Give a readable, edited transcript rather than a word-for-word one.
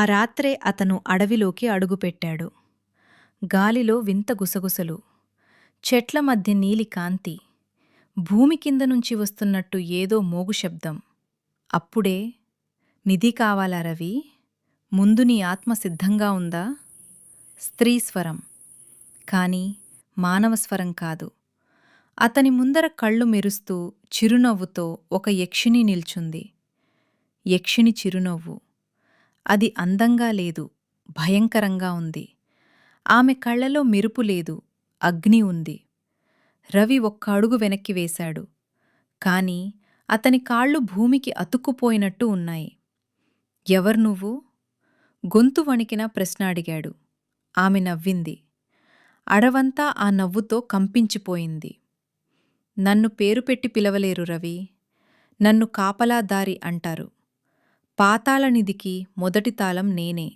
రాత్రే అతను అడవిలోకి అడుగుపెట్టాడు. గాలిలో వింత గుసగుసలు, చెట్ల మధ్య నీలి కాంతి, భూమి కింద నుంచి వస్తున్నట్టు ఏదో మోగు శబ్దం. అప్పుడే, నిధి కావాలా రవి? ముందు నీ ఆత్మ సిద్ధంగా ఉందా? స్త్రీ స్వరం, కాని మానవ స్వరం కాదు. అతని ముందర కళ్ళు మెరుస్తూ చిరునవ్వుతో ఒక యక్షిణి నిల్చుంది. యక్షిణి చిరునవ్వు. అది అందంగా లేదు, భయంకరంగా ఉంది. ఆమె కళ్ళలో మెరుపు లేదు, అగ్ని ఉంది. రవి ఒక్క అడుగు వెనక్కి వేశాడు. కాని అతని కాళ్ళు భూమికి అతుక్కుపోయినట్టు ఉన్నాయి. ఎవరు నువ్వు? గొంతు వణికిన ప్రశ్న అడిగాడు. ఆమె నవ్వింది. అడవంతా ఆ నవ్వుతో కంపించిపోయింది. నన్ను పేరు పెట్టి పిలవలేరు రవి. నన్ను కాపలాదారి అంటారు. పాతాళనిధికి మొదటి తాళం నేనే.